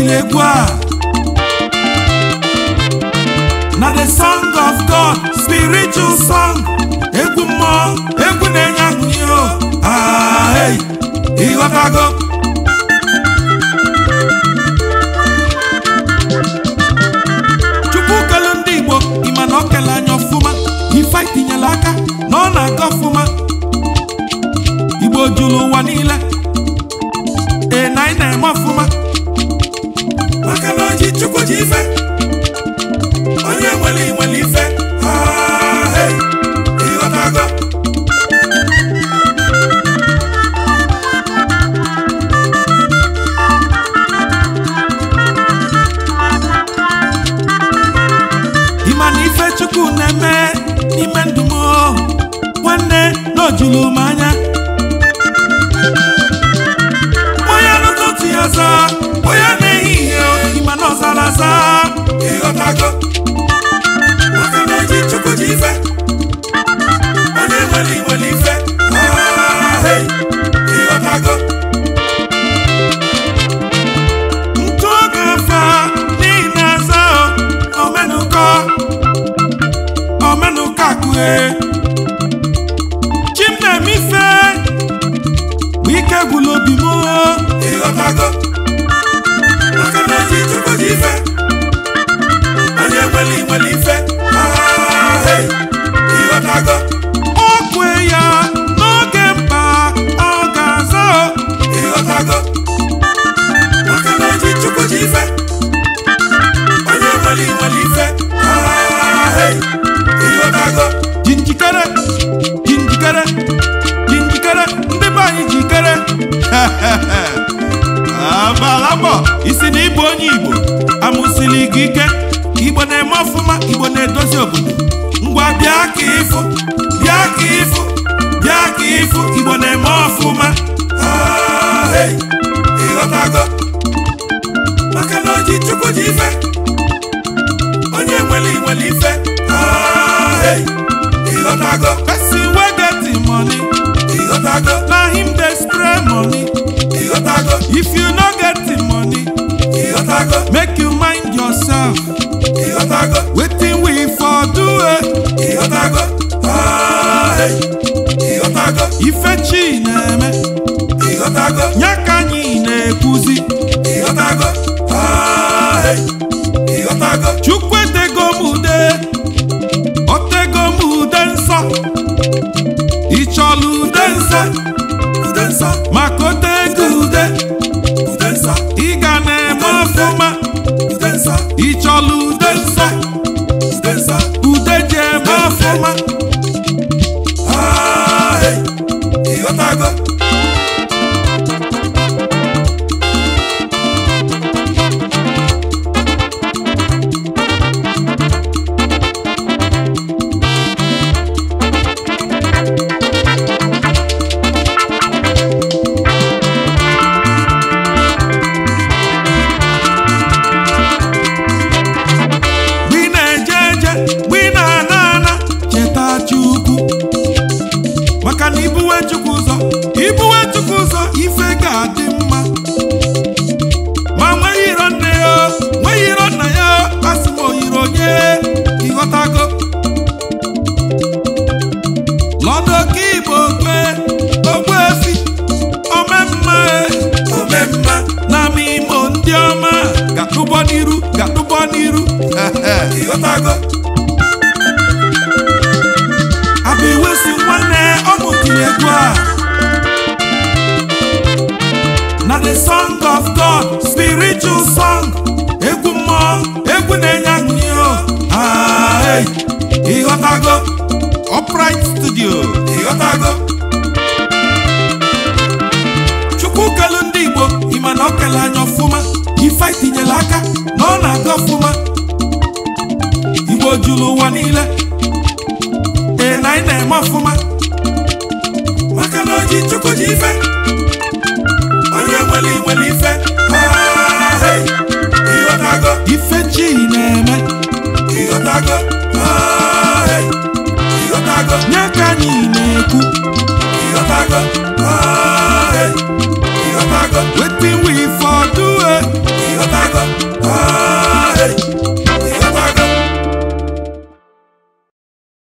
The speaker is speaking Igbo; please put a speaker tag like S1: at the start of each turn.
S1: Otilegua. Now the song of God, spiritual song. Egwu mo, egwu nenyanyo. Hey, iwatago. Chukwu kalundi Igbo, imanokela nyofuma. Ifight inyelaka, no na gofuma. Igbo julu wanile. Naina mafuma. Makanoji chukwu jife. Onye mweli ife. Hey, iwatago. Imani ife chukwu neme n'ime ndumo. Nwanne no julu manya. Oya nehiyo imano zalaza igotago Makanoji chukwu jife Onye mweli ife Hey, igotago Ntogafa ninaza Omenuka kue Chimne mife Wike gulobimo igotago Makanoji chukwu jife Onye mweli ife Hey, igotago Okwe ya n'oge mba Ọ ga-aza igotago Makanoji chukwu jife Onye mweli ife Hey, igotago Jinjikere Ndị be anyị jikere Abalabo isi na Igbo onye Igbo amusili gị ike Igbo na-eme ọfụma Igbo na-edozi obodo ngwa bịa ka ifu Igbo na-eme ọfụma Hey, igotago Makanoji chukwu jife Onye mweli ife Hey, igotago Person wey get the money igotago Na him dey spray money igotago If you no get the money igotago Make you mind yourself igotago Wetin we for do igotago Hey, igotago Ife chi na-eme igotago Nyaka anyị na-ekwuzi igotago Hey, igotago Chukwu etego m ude Otego m ude nsọ Ịchọlụ ude nsọ Maka otego ude nsọ Ị ga na-eme ọfụma Ịchọlụ ude nsọ Ude ji eme ọfụma Hey, igotago Maka na ibuwe chukwu ụzọ ife ga-adị mma Ma nweghị iro nna ya asị m oyiri onye ịghọtago Lọdọ ka Igbo ogbe efi omemma Na mimo ndị ọma gatụbọ n'iru ịghọtago Abiwesi nwanne Otilegua. Now the song of God, spiritual song. Egwu mo, egwu nenyanyo. Hey, igotago. Upright Studio, igotago. Chukwu kalundi Igbo, imanokela anyofuma. Ifight inyelaka, no na gofuma. Igbo julu wanile. Naina mafuma Makanoji chukwu jife Onye mweli ife Hey, igotago Ife chi na-eme igotago Hey, igotago